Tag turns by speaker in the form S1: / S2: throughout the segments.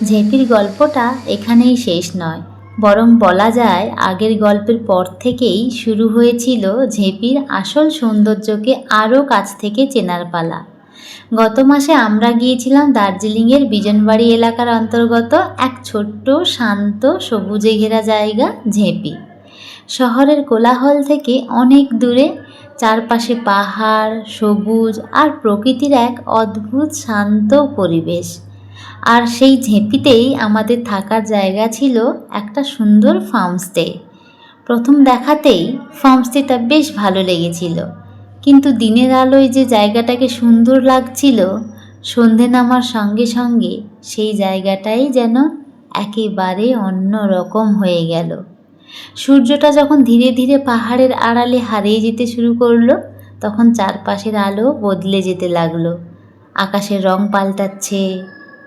S1: ঝেঁপির গল্পটা এখানেই শেষ নয়, বরং বলা যায় আগের গল্পের পর থেকেই শুরু হয়েছিল ঝেঁপির আসল সৌন্দর্যকে আরও কাছ থেকে চেনার পালা। গত মাসে আমরা গিয়েছিলাম দার্জিলিংয়ের বিজনবাড়ি এলাকার অন্তর্গত এক ছোট্ট শান্ত সবুজে ঘেরা জায়গা ঝেঁপি। শহরের কোলাহল থেকে অনেক দূরে, চারপাশে পাহাড়, সবুজ আর প্রকৃতির এক অদ্ভুত শান্ত পরিবেশ। আর সেই ঝেঁপিতেই আমাদের থাকার জায়গা ছিল একটা সুন্দর ফার্মস্টে। প্রথম দেখাতেই ফার্মস্টেটা বেশ ভালো লেগেছিল, কিন্তু দিনের আলোয় যে জায়গাটাকে সুন্দর লাগছিল, সন্ধে নামার সঙ্গে সঙ্গে সেই জায়গাটাই যেন একেবারে অন্য রকম হয়ে গেল। সূর্যটা যখন ধীরে ধীরে পাহাড়ের আড়ালে হারিয়ে যেতে শুরু করলো, তখন চারপাশের আলো বদলে যেতে লাগলো। আকাশের রং পাল্টাচ্ছে,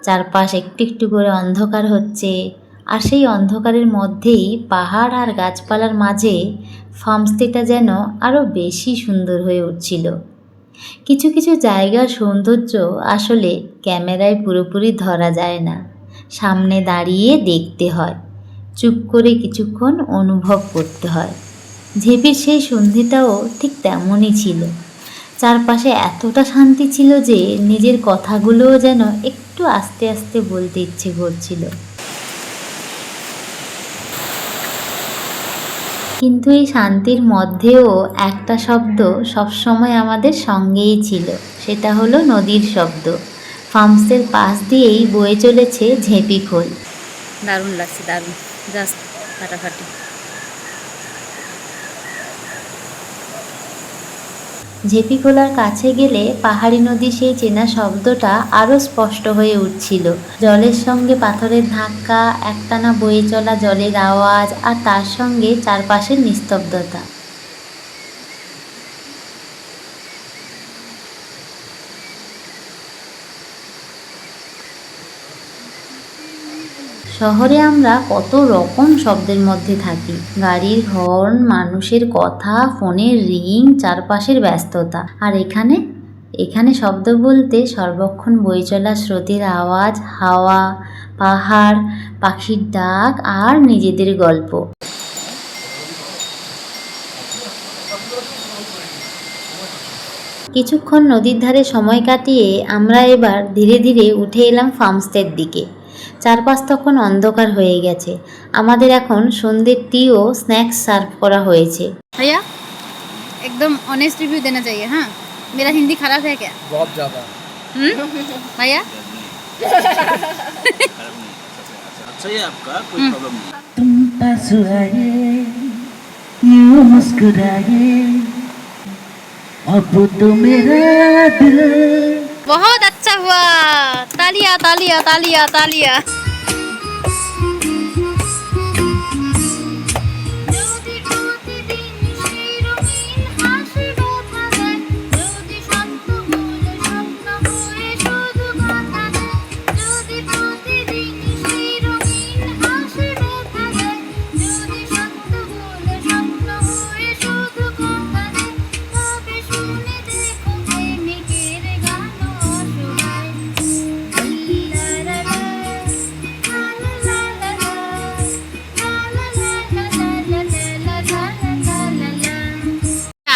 S1: চারপাশ একটু একটু করে অন্ধকার হচ্ছে, আর সেই অন্ধকারের মধ্যেই পাহাড় আর গাছপালার মাঝে ফার্মস্টেটা যেন আরও বেশি সুন্দর হয়ে উঠছিল। কিছু কিছু জায়গার সৌন্দর্য আসলে ক্যামেরায় পুরোপুরি ধরা যায় না, সামনে দাঁড়িয়ে দেখতে হয়, চুপ করে কিছুক্ষণ অনুভব করতে হয়। ঝেঁপির সেই সন্ধিটাও ঠিক তেমনই ছিল। চারপাশে এতটা শান্তি ছিল যে নিজের কথাগুলোও যেন একটু আস্তে আস্তে বলতে ইচ্ছে করছিল। কিন্তু এই শান্তির মধ্যেও একটা শব্দ সবসময় আমাদের সঙ্গেই ছিল, সেটা হলো নদীর শব্দ। ফার্মসের পাশ দিয়েই বয়ে চলেছে ঝেঁপি খোল।
S2: দারুণ লাগছে, দারুণ, জাস্ট ফাটাফাটি।
S1: ঝেঁপি খোলার কাছে গেলে পাহাড়ি নদী সেই চেনা শব্দটা আরও স্পষ্ট হয়ে উঠছিল। জলের সঙ্গে পাথরের ধাক্কা, একটানা বয়ে চলা জলের আওয়াজ, আর তার সঙ্গে চারপাশের নিস্তব্ধতা। শহরে আমরা কত রকম শব্দের মধ্যে থাকি, গাড়ির হর্ন, মানুষের কথা, ফোনের রিং, চারপাশের ব্যস্ততা। আর এখানে শব্দ বলতে সর্বক্ষণ বয়ে চলা স্রোতের আওয়াজ, হাওয়া, পাহাড়, পাখির ডাক আর নিজেদের গল্প। কিছুক্ষণ নদীর ধারে সময় কাটিয়ে আমরা এবার ধীরে ধীরে উঠে এলাম ফার্মস্টের দিকে। চারপাশ তখন অন্ধকার হয়ে গেছে। আমাদের এখন সন্ধ্যের টি ও স্ন্যাক্স সার্ভ করা হয়েছে।
S2: भैया एकदम ऑनेस्ट रिव्यू देना चाहिए। हाँ, मेरा हिंदी खराब है क्या?
S3: बहुत ज्यादा।
S2: भैया
S3: अच्छा है आपका, कोई प्रॉब्लम नहीं।
S4: तुम पास आए, यूं मुस्कुराए, अब तो मेरा दिल।
S2: बहुत अच्छा हुआ, तालिया तालिया तालिया तालिया।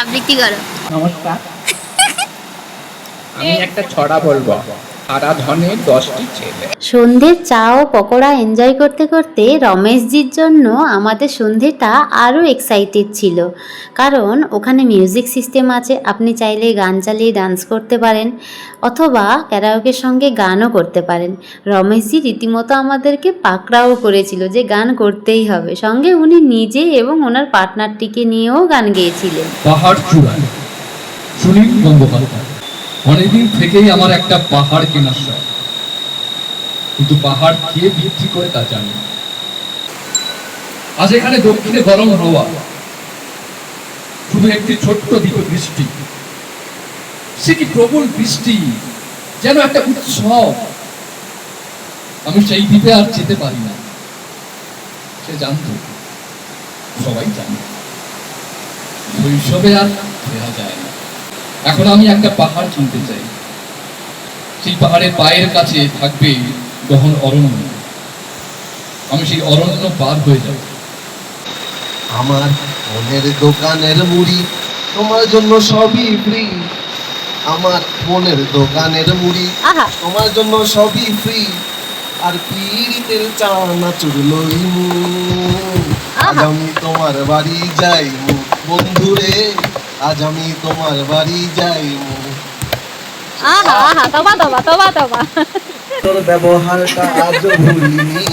S2: আবৃত্তি করো।
S5: নমস্কার, আমি একটা ছড়া বলবো। সারা ধনে 10টি ছেলে।
S1: সন্ধ্যের চা ও পকোড়া এনজয় করতে করতে রমেশজির জন্য আমাদের সন্ধ্যেটা আরও এক্সাইটেড ছিল, কারণ ওখানে মিউজিক সিস্টেম আছে। আপনি চাইলে গান চালিয়ে ডান্স করতে পারেন, অথবা ক্যারাওকের সঙ্গে গানও করতে পারেন। রমেশজি রীতিমতো আমাদেরকে পাকড়াও করেছিল যে গান করতেই হবে। সঙ্গে উনি নিজে এবং ওনার পার্টনারটিকে নিয়েও গান গেয়েছিলেন।
S6: পাহাড় চূড়ায় সুনীল গঙ্গোপাধ্যায়। অনেকদিন থেকেই আমার একটা পাহাড় কেনার শখ, কিন্তু পাহাড় কে বিক্রি করে তা জানি না। আজ এখানে দক্ষিণে গরম হাওয়া, শুধু একটি ছোট্ট দ্বীপে বৃষ্টি। সে কি প্রবল বৃষ্টি, যেন একটা উৎসব। আমি সেই দ্বীপে আর যেতে পারি না। সে জানত, সবাই জানে, শৈশবে আর ফেরা যায় না। এখন আমি একটা পাহাড় কিনতে চাই। সেই পাহাড়ের পায়ের কাছে থাকবে গহন অরণ্য, আমি সেই অরণ্য পার হয়ে যাব।
S7: আমার মনের দোকানের মুড়ি তোমার জন্য সবই ফ্রি। আমার মনের দোকানের মুড়ি
S2: আহা
S7: তোমার জন্য সবই ফ্রি। আর পিড়িতের চানাচুর লইমু। আজ আমি তোমার বাড়ি যাইমু বন্ধুরে, আজ আমি তোমার বাড়ি যাইমু।
S2: আহা আহা তবা তবা তবা তবা
S7: তোর ব্যবহারটা আজও ভুলিনি।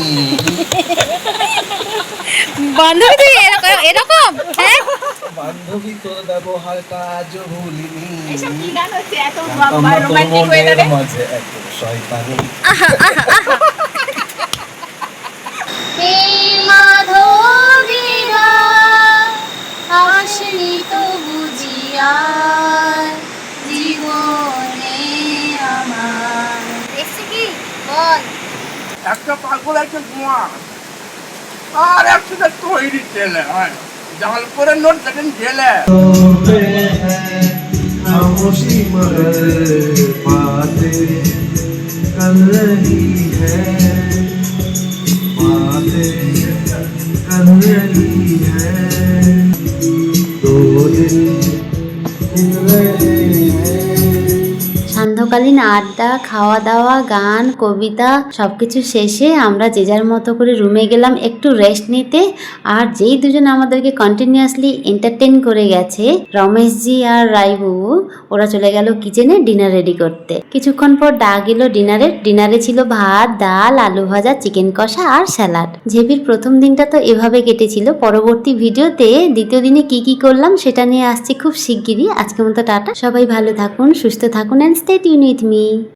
S2: বান্ধবী তুই এরকম এরকম হ্যাঁ
S7: বান্ধবী তোর ব্যবহারটা আজও ভুলিনি।
S2: কি গান হচ্ছে এত
S7: জানতাম না তোর মনের মাঝে এত শয়তানি।
S1: মাধবীরা আসনি তো বুঝিয়া জীবনে আমার।
S2: দেখছি কি বল
S3: একটা পাগল একটা গোয়া আর একটা তৈরি ছেলে হয় জাল করে নোট দেখেন গেলে
S7: खामोशी मगर बातें कर रही है, बातें कर रही है। दो दिन मिल रहे हैं।
S1: সান্ধ্যকালীন আড্ডা, খাওয়া দাওয়া, গান, কবিতা সবকিছু শেষে আমরা যে যার মতো করে রুমে গেলাম একটু রেস্ট নিতে। আর যেই দুজন আমাদেরকে কন্টিনিউয়াসলি এন্টারটেইন করে গেছে, রমেশজি আর রায়বাবু, ওরা চলে গেল কিচেনে ডিনার রেডি করতে। কিছুক্ষণ পর ডাক এলো ডিনারের। ডিনারে ছিল ভাত, ডাল, আলু ভাজা, চিকেন কষা আর স্যালাড। ঝেপির প্রথম দিনটা তো এভাবে কেটেছিল। পরবর্তী ভিডিওতে দ্বিতীয় দিনে কি কি করলাম সেটা নিয়ে আসছি খুব শিগগিরই। আজকের মতো টাটা, সবাই ভালো থাকুন, সুস্থ থাকুন, and stay tuned with me.